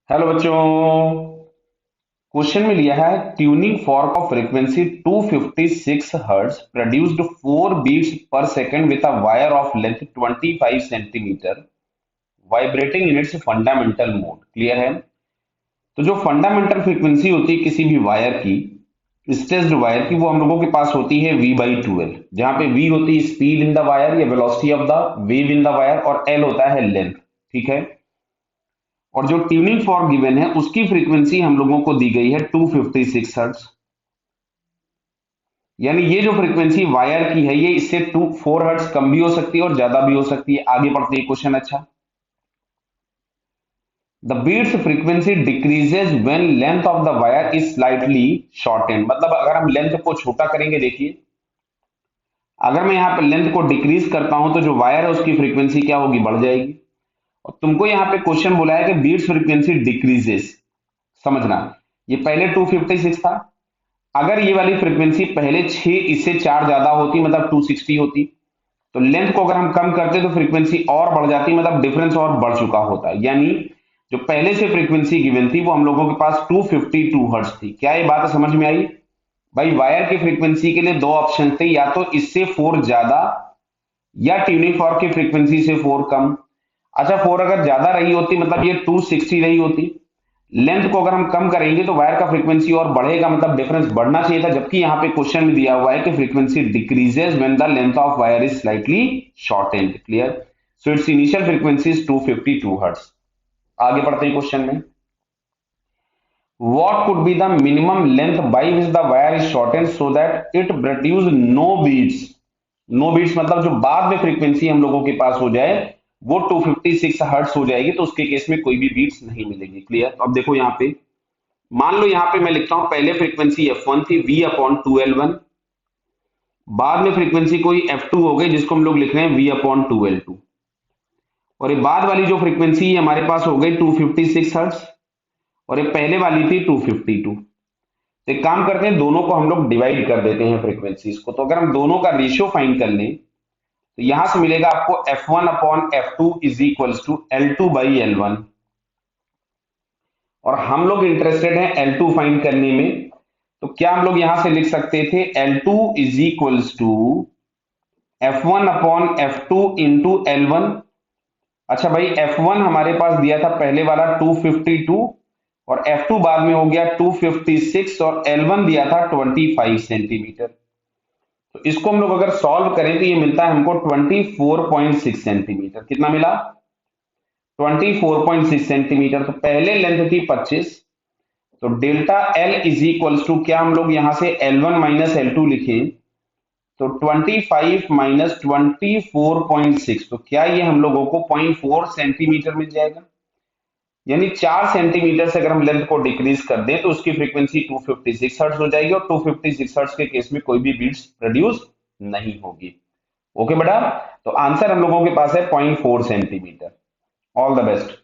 Hello बच्चों। Question में लिया है tuning fork of frequency 256 hertz produced 4 beats per second with a wire of length 25 centimetre vibrating in its fundamental mode. Clear है? तो जो fundamental frequency होती है किसी भी वायर की, स्ट्रेच्ड वायर की, वो हम लोगों के पास होती है V/12, जहां पे V होती है स्पीड इन द वायर या velocity of the wave in the wire, और L होता है लेंथ। ठीक है? और जो ट्यूनिंग फॉर्क गिवन है उसकी फ्रीक्वेंसी हम लोगों को दी गई है 256 हर्ट्ज। यानी ये जो फ्रीक्वेंसी वायर की है ये इससे 4 हर्ट्ज कम भी हो सकती है और ज्यादा भी हो सकती है। आगे बढ़ते हैं क्वेश्चन। अच्छा, the beats frequency decreases when length of the wire is slightly shortened. मतलब अगर हम लेंथ को छोटा करेंगे, देखिए अगर मैं यहाँ पे लेंथ को डिक्रीज करता हूं तो जो वायर है उसकी फ्रीक्वेंसी क्या होगी, बढ़ जाएगी। और तुमको यहाँ पे क्वेश्चन बोला है कि बीट्स फ्रीक्वेंसी डिक्रीजेस। समझना, ये पहले 256 था। अगर ये वाली फ्रीक्वेंसी पहले 6 इससे 4 ज्यादा होती, मतलब 260 होती, तो लेंथ को अगर हम कम करते तो फ्रीक्वेंसी और बढ़ जाती, मतलब डिफरेंस और बढ़ चुका होता। यानी जो पहले से फ्रीक्वेंसी गिवन थी वो हम लोगों के पास 252 हर्ट्ज थी। क्या ये बात समझ में आई? भाई वायर की फ्रीक्वेंसी के लिए दो ऑप्शन थे, या तो इससे 4 ज्यादा या ट्यूनिंग फॉर्क की फ्रीक्वेंसी से 4 कम। अच्छा, 4 अगर ज्यादा रही होती मतलब ये 260 रही होती, लेंथ को अगर हम कम करेंगे तो वायर का फ्रीक्वेंसी और बढ़ेगा, मतलब डिफरेंस बढ़ना चाहिए था। जबकि यहाँ पे क्वेश्चन में दिया हुआ है कि frequency decreases when the length of wire is slightly shortened. Clear? So it's initial frequency is 252 hertz. आगे बढ़ते हैं क्वेश्चन में। What could be the minimum length by which the wire is shortened so that it produce no beats? No beats मतलब जो बाद में frequency हम लोगों के पास हो जाए वो 256 हर्ट्ज हो जाएगी, तो उसके केस में कोई भी बीट्स नहीं मिलेगी। क्लियर? तो अब देखो यहाँ पे, मान लो यहाँ पे मैं लिखता हूं पहले फ्रीक्वेंसी F1 थी V/2L1, बाद में फ्रीक्वेंसी कोई F2 हो गई जिसको हम लोग लिख रहे हैं V/2L2, और ये बाद वाली जो फ्रीक्वेंसी हमारे पास हो गई 256 हर्ट्ज, और ये पहले वाली थी 252। तो एक काम करते हैं, दोनों को हम लोग डिवाइड कर देते हैं फ्रीक्वेंसीज को। तो अगर हम दोनों का रेशियो फाइंड कर लें तो यहां से मिलेगा आपको F1/F2 is equals to L2/L1, और हम लोग इंटरेस्टेड हैं L2 फाइंड करने में। तो क्या हम लोग यहां से लिख सकते थे L2 is equals to F1/F2 into L1। अच्छा भाई, F1 हमारे पास दिया था पहले वाला 252, और F2 बाद में हो गया 256, और L1 दिया था 25 सेंटीमीटर। तो इसको हम लोग अगर सॉल्व करें तो ये मिलता है हमको 24.6 सेंटीमीटर। कितना मिला? 24.6 सेंटीमीटर। तो पहले लेंथ थी 25, तो delta L is equals to, क्या हम लोग यहां से L1 माइनस L2 लिखें तो 25 माइनस 24.6, तो क्या ये हम लोगों को 0.4 सेंटीमीटर मिल जाएगा। यानी 4 सेंटीमीटर से अगर हम लेंथ को डिक्रीज कर दें तो उसकी फ्रीक्वेंसी 256 हर्ट्ज हो जाएगी, और 256 हर्ट्ज के केस में कोई भी बीट्स प्रोड्यूस नहीं होगी। ओके बेटा, तो आंसर हम लोगों के पास है 0.4 सेंटीमीटर। All the best.